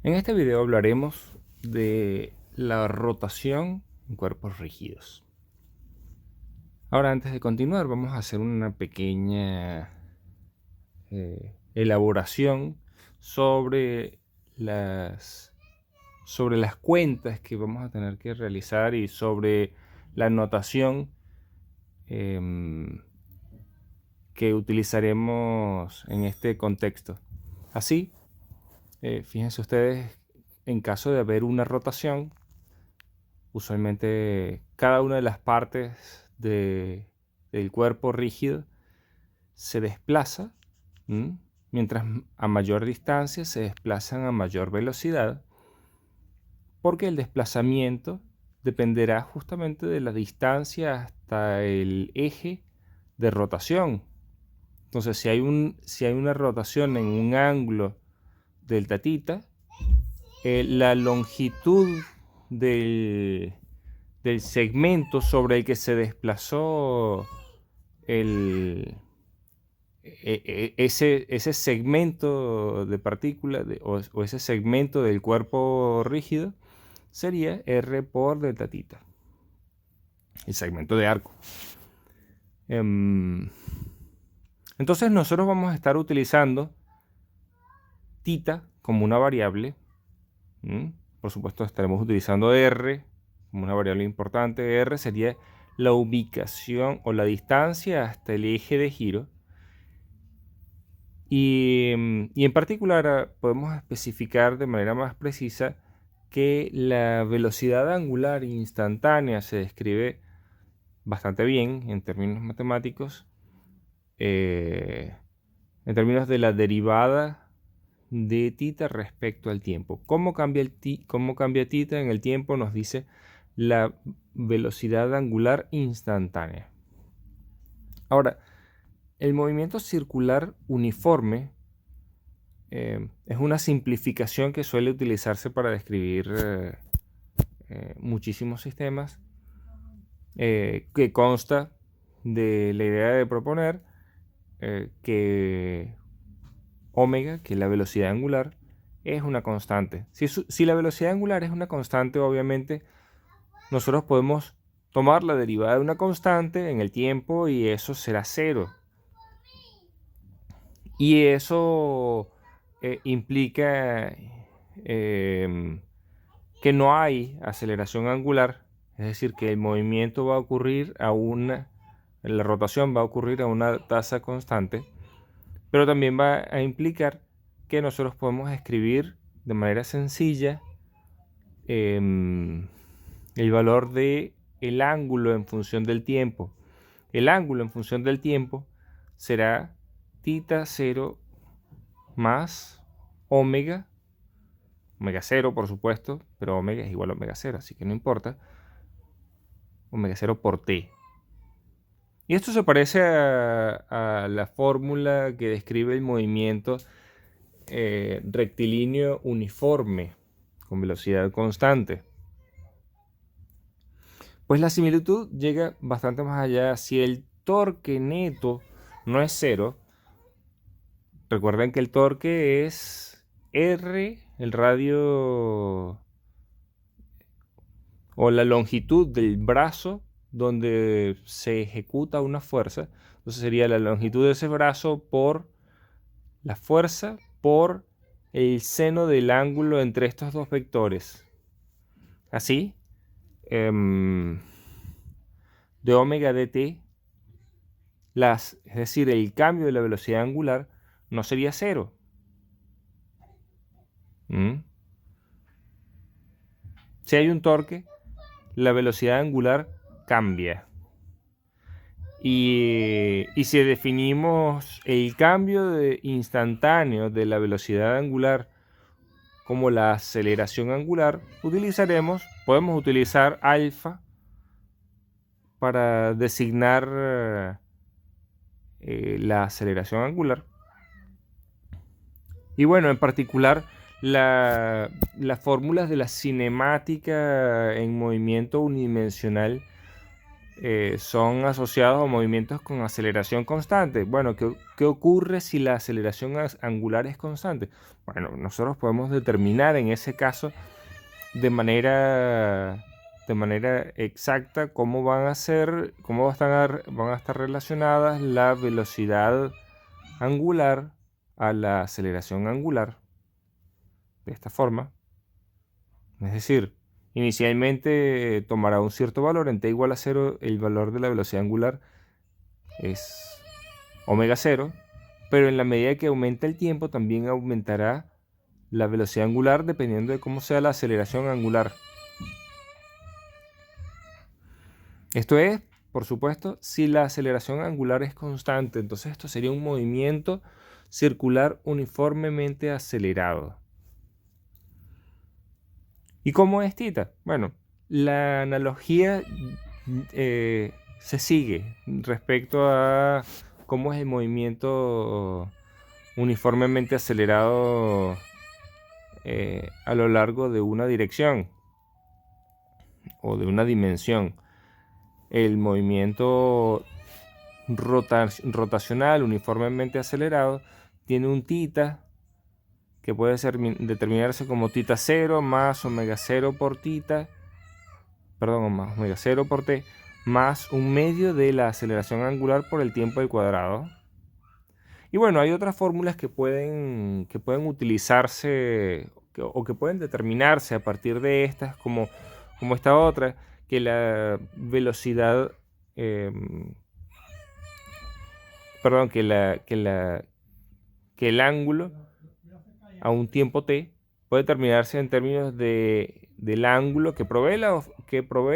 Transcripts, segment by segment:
En este video hablaremos de la rotación en cuerpos rígidos. Ahora, antes de continuar, vamos a hacer una pequeña elaboración sobre las cuentas que vamos a tener que realizar y sobre la notación que utilizaremos en este contexto. Así, fíjense ustedes, en caso de haber una rotación, usualmente cada una de las partes del cuerpo rígido se desplaza, mientras a mayor distancia se desplazan a mayor velocidad, porque el desplazamiento dependerá justamente de la distancia hasta el eje de rotación. Entonces, si hay una rotación en un ángulo delta θ, la longitud del segmento sobre el que se desplazó ese segmento de partícula o ese segmento del cuerpo rígido sería R por delta θ, el segmento de arco. Entonces nosotros vamos a estar utilizando θ como una variable. Por supuesto estaremos utilizando R como una variable importante. R sería la ubicación o la distancia hasta el eje de giro. Y en particular podemos especificar de manera más precisa que la velocidad angular instantánea se describe bastante bien en términos matemáticos, en términos de la derivada de θ respecto al tiempo. ¿Cómo cambia θ en el tiempo? Nos dice la velocidad angular instantánea. Ahora, el movimiento circular uniforme es una simplificación que suele utilizarse para describir muchísimos sistemas, que consta de la idea de proponer que omega, que la velocidad angular, es una constante. Si la velocidad angular es una constante, obviamente nosotros podemos tomar la derivada de una constante en el tiempo y eso será cero. Y eso implica que no hay aceleración angular, es decir, que el movimiento va a ocurrir la rotación va a ocurrir a una tasa constante, pero también va a implicar que nosotros podemos escribir de manera sencilla el valor del ángulo en función del tiempo. El ángulo en función del tiempo será θ0 más omega 0, por supuesto, pero omega es igual a omega 0, así que no importa, omega 0 por t. Y esto se parece a la fórmula que describe el movimiento rectilíneo uniforme con velocidad constante. Pues la similitud llega bastante más allá. Si el torque neto no es cero, recuerden que el torque es R, el radio o la longitud del brazo donde se ejecuta una fuerza. Entonces sería la longitud de ese brazo por la fuerza por el seno del ángulo entre estos dos vectores. Así, de omega dt, es decir, el cambio de la velocidad angular no sería cero. Si hay un torque, la velocidad angular cambia. Y si definimos el cambio instantáneo de la velocidad angular como la aceleración angular, podemos utilizar alfa para designar la aceleración angular. Y bueno, en particular, las fórmulas de la cinemática en movimiento unidimensional son asociados a movimientos con aceleración constante. Bueno, ¿qué ocurre si la aceleración angular es constante? Bueno, nosotros podemos determinar en ese caso de manera exacta cómo van a estar relacionadas la velocidad angular a la aceleración angular. De esta forma. Es decir, inicialmente tomará un cierto valor. En t igual a 0, el valor de la velocidad angular es omega 0, pero en la medida que aumenta el tiempo también aumentará la velocidad angular dependiendo de cómo sea la aceleración angular. Esto es, por supuesto, si la aceleración angular es constante. Entonces esto sería un movimiento circular uniformemente acelerado. ¿Y cómo es θ? Bueno, la analogía se sigue respecto a cómo es el movimiento uniformemente acelerado a lo largo de una dirección o de una dimensión. El movimiento rotacional uniformemente acelerado tiene un θ que puede determinarse como θ0 más omega 0 por θ, perdón, más omega 0 por t, más un medio de la aceleración angular por el tiempo al cuadrado. Y bueno, hay otras fórmulas que pueden utilizarse o que pueden determinarse a partir de estas, como esta otra, que la velocidad, perdón, que el ángulo a un tiempo t puede determinarse en términos del ángulo que provee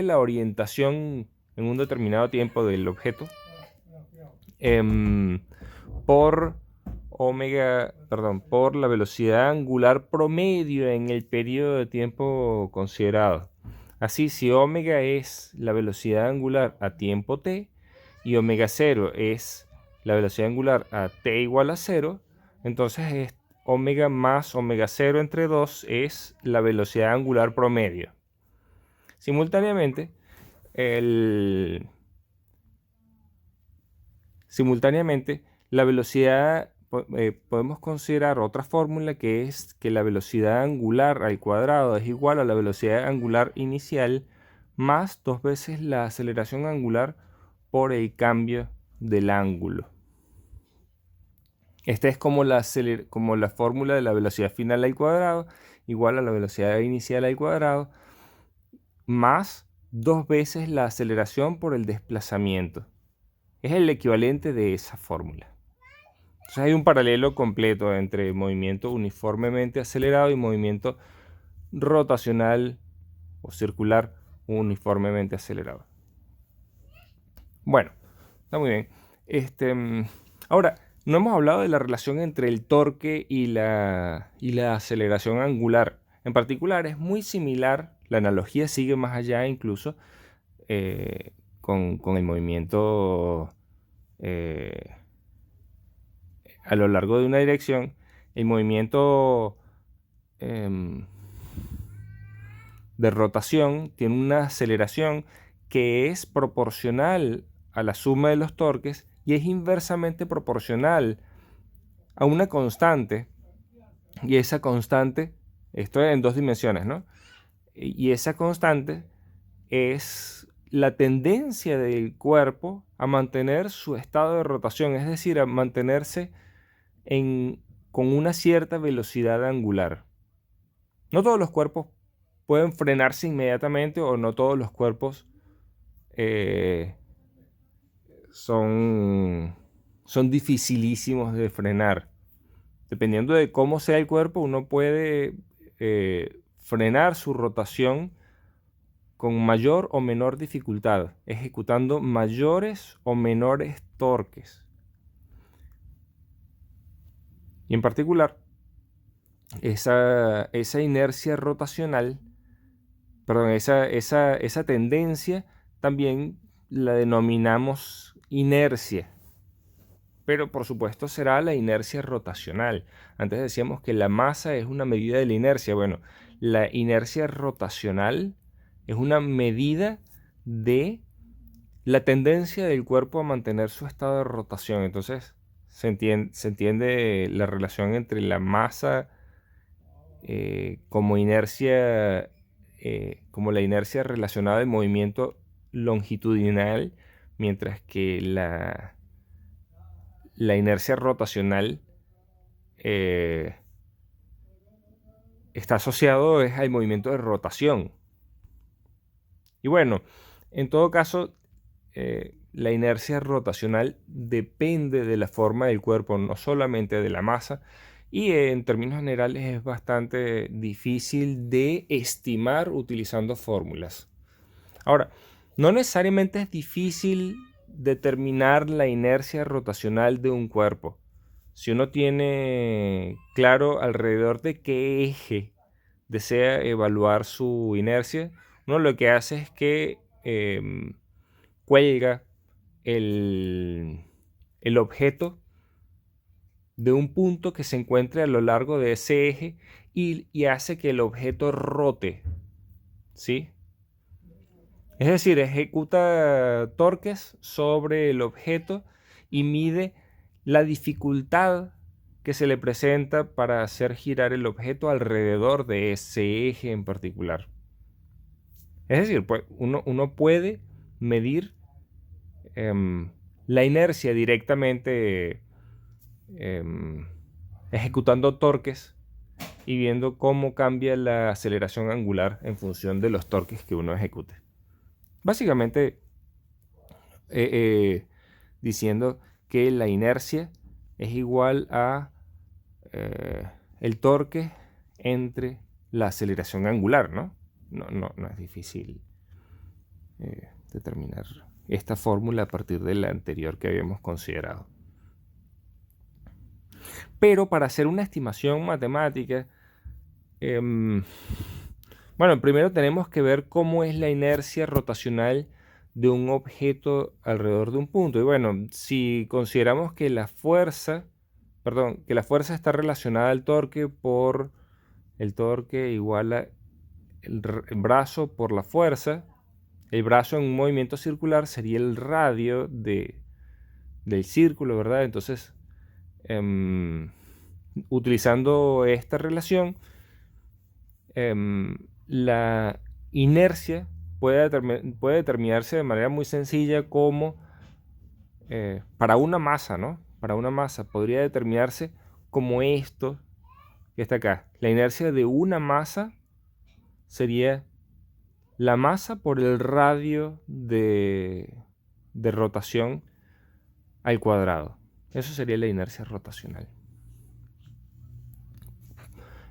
la orientación en un determinado tiempo del objeto por la velocidad angular promedio en el periodo de tiempo considerado. Así, si omega es la velocidad angular a tiempo t y omega 0 es la velocidad angular a t igual a 0, entonces omega más omega 0 entre 2 es la velocidad angular promedio. Simultáneamente, la velocidad, podemos considerar otra fórmula, que es que la velocidad angular al cuadrado es igual a la velocidad angular inicial más 2 veces la aceleración angular por el cambio del ángulo. Esta es como la fórmula de la velocidad final al cuadrado igual a la velocidad inicial al cuadrado más 2 veces la aceleración por el desplazamiento. Es el equivalente de esa fórmula. Entonces hay un paralelo completo entre movimiento uniformemente acelerado y movimiento rotacional o circular uniformemente acelerado. Bueno, está muy bien. Ahora, no hemos hablado de la relación entre el torque y la aceleración angular. En particular, es muy similar, la analogía sigue más allá incluso con el movimiento a lo largo de una dirección. El movimiento de rotación tiene una aceleración que es proporcional a la suma de los torques y es inversamente proporcional a una constante, y esa constante, esto es en 2 dimensiones, ¿no? Y esa constante es la tendencia del cuerpo a mantener su estado de rotación, es decir, a mantenerse con una cierta velocidad angular. No todos los cuerpos pueden frenarse inmediatamente, o no todos los cuerpos son dificilísimos de frenar. Dependiendo de cómo sea el cuerpo, uno puede frenar su rotación con mayor o menor dificultad, ejecutando mayores o menores torques. Y en particular, esa inercia rotacional, perdón, esa tendencia también la denominamos inercia. Pero por supuesto será la inercia rotacional. Antes decíamos que la masa es una medida de la inercia. Bueno, la inercia rotacional es una medida de la tendencia del cuerpo a mantener su estado de rotación. Entonces se entiende la relación entre la masa como inercia, como la inercia relacionada al movimiento longitudinal, mientras que la inercia rotacional eh, está asociado es al movimiento de rotación. Y bueno, en todo caso, la inercia rotacional depende de la forma del cuerpo, no solamente de la masa, y en términos generales es bastante difícil de estimar utilizando fórmulas. Ahora, no necesariamente es difícil determinar la inercia rotacional de un cuerpo. Si uno tiene claro alrededor de qué eje desea evaluar su inercia, uno lo que hace es que cuelga el objeto de un punto que se encuentre a lo largo de ese eje y hace que el objeto rote, ¿sí? Es decir, ejecuta torques sobre el objeto y mide la dificultad que se le presenta para hacer girar el objeto alrededor de ese eje en particular. Es decir, pues uno puede medir la inercia directamente ejecutando torques y viendo cómo cambia la aceleración angular en función de los torques que uno ejecute. Básicamente diciendo que la inercia es igual a el torque entre la aceleración angular, ¿no? No es difícil determinar esta fórmula a partir de la anterior que habíamos considerado. Pero para hacer una estimación matemática, bueno, primero tenemos que ver cómo es la inercia rotacional de un objeto alrededor de un punto. Y bueno, si consideramos que la fuerza está relacionada al torque por el torque igual a el brazo por la fuerza, el brazo en un movimiento circular sería el radio del círculo, ¿verdad? Entonces, utilizando esta relación, la inercia puede determinarse de manera muy sencilla como para una masa, ¿no? Para una masa podría determinarse como esto que está acá. La inercia de una masa sería la masa por el radio de rotación al cuadrado. Eso sería la inercia rotacional.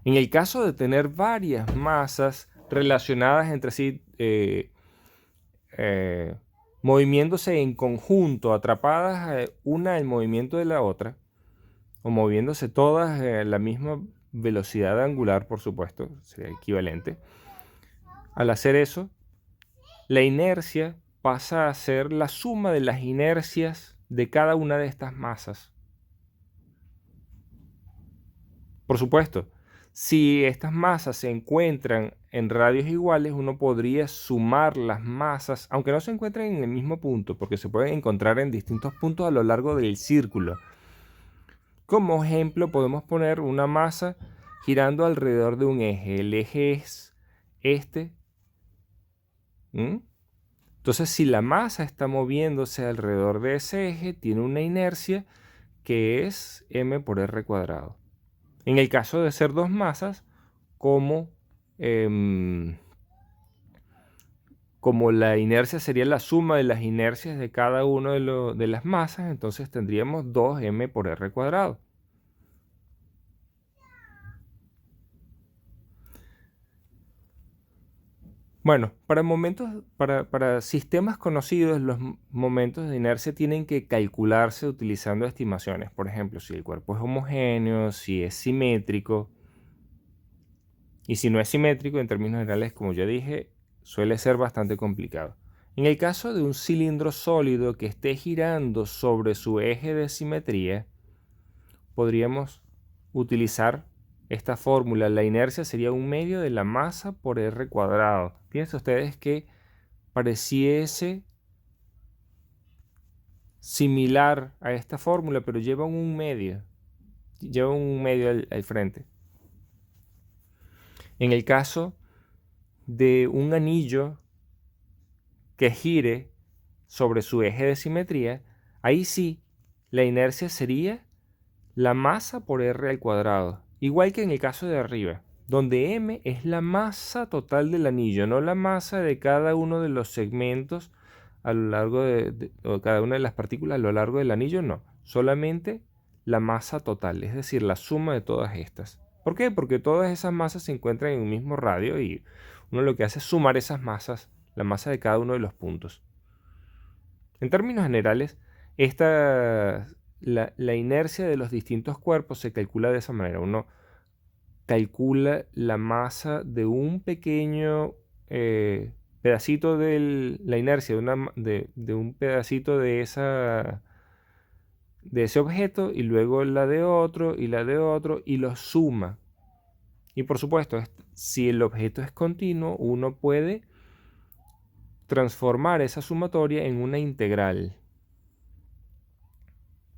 En el caso de tener varias masas relacionadas entre sí, moviéndose en conjunto, atrapadas una en movimiento de la otra, o moviéndose todas a la misma velocidad angular, por supuesto, sería equivalente. Al hacer eso, la inercia pasa a ser la suma de las inercias de cada una de estas masas. Por supuesto, si estas masas se encuentran en radios iguales, uno podría sumar las masas, aunque no se encuentren en el mismo punto, porque se pueden encontrar en distintos puntos a lo largo del círculo. Como ejemplo, podemos poner una masa girando alrededor de un eje. El eje es este. Entonces, si la masa está moviéndose alrededor de ese eje, tiene una inercia que es m por r cuadrado. En el caso de ser dos masas, como la inercia sería la suma de las inercias de cada una de las masas, entonces tendríamos 2m por r cuadrado. Bueno, para sistemas conocidos, los momentos de inercia tienen que calcularse utilizando estimaciones. Por ejemplo, si el cuerpo es homogéneo, si es simétrico. Y si no es simétrico, en términos generales, como ya dije, suele ser bastante complicado. En el caso de un cilindro sólido que esté girando sobre su eje de simetría, podríamos utilizar esta fórmula. La inercia sería 1/2 de la masa por r cuadrado. Fíjense ustedes que pareciese similar a esta fórmula, pero lleva un medio. Lleva un medio al frente. En el caso de un anillo que gire sobre su eje de simetría, ahí sí, la inercia sería la masa por r al cuadrado, igual que en el caso de arriba, donde m es la masa total del anillo, no la masa de cada uno de los segmentos a lo largo o cada una de las partículas a lo largo del anillo, no, solamente la masa total, es decir, la suma de todas estas. ¿Por qué? Porque todas esas masas se encuentran en un mismo radio y uno lo que hace es sumar esas masas, la masa de cada uno de los puntos. En términos generales, la inercia de los distintos cuerpos se calcula de esa manera. Uno calcula la masa de un pequeño pedacito de la inercia, de un pedacito de ese objeto, y luego la de otro, y la de otro, y los suma. Y por supuesto, si el objeto es continuo, uno puede transformar esa sumatoria en una integral.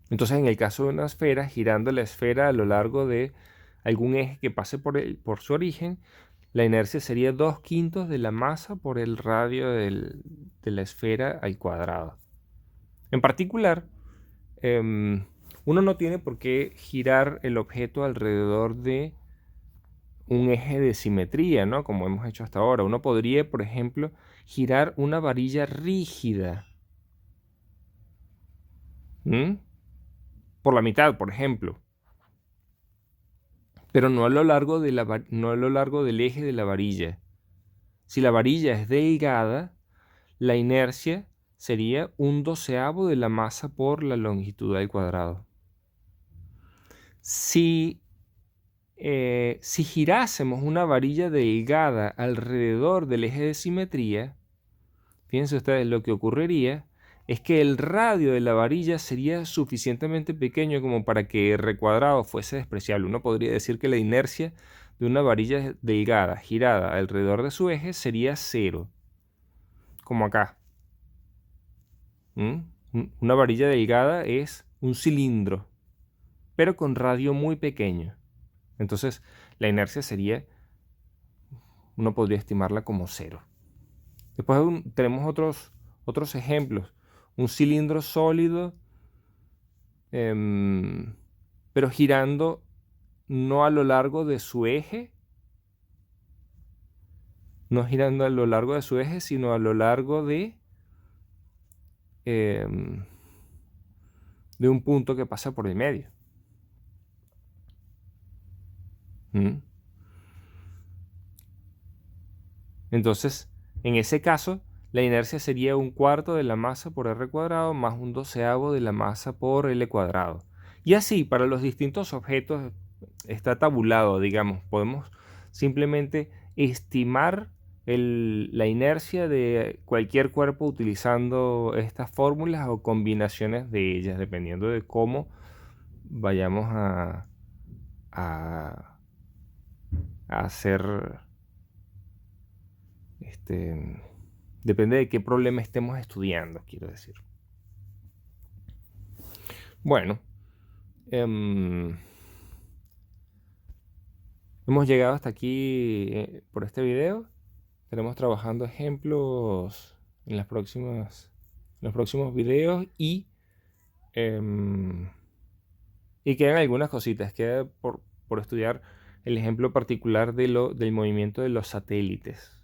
Entonces, en el caso de una esfera, girando la esfera a lo largo de algún eje que pase por su origen, la inercia sería 2/5 de la masa por el radio de la esfera al cuadrado. En particular, uno no tiene por qué girar el objeto alrededor de un eje de simetría, ¿no? Como hemos hecho hasta ahora. Uno podría, por ejemplo, girar una varilla rígida. Por la mitad, por ejemplo. Pero no a lo largo del eje de la varilla. Si la varilla es delgada, la inercia sería 1/12 de la masa por la longitud al cuadrado. Si girásemos una varilla delgada alrededor del eje de simetría, fíjense ustedes, lo que ocurriría es que el radio de la varilla sería suficientemente pequeño como para que r cuadrado fuese despreciable. Uno podría decir que la inercia de una varilla delgada girada alrededor de su eje sería 0, como acá. Una varilla delgada es un cilindro, pero con radio muy pequeño. Entonces, la inercia sería, uno podría estimarla como 0. Después tenemos otros ejemplos. Un cilindro sólido, pero girando no a lo largo de su eje, no girando a lo largo de su eje, sino a lo largo de un punto que pasa por el medio. Entonces, en ese caso, la inercia sería 1/4 de la masa por r cuadrado más 1/12 de la masa por l cuadrado. Y así, para los distintos objetos está tabulado, digamos. Podemos simplemente estimar la inercia de cualquier cuerpo utilizando estas fórmulas o combinaciones de ellas, dependiendo de cómo vayamos a hacer. Depende de qué problema estemos estudiando, quiero decir. Bueno, hemos llegado hasta aquí por este video. Estaremos trabajando ejemplos en los próximos videos y quedan algunas cositas. Queda por estudiar el ejemplo particular del movimiento de los satélites.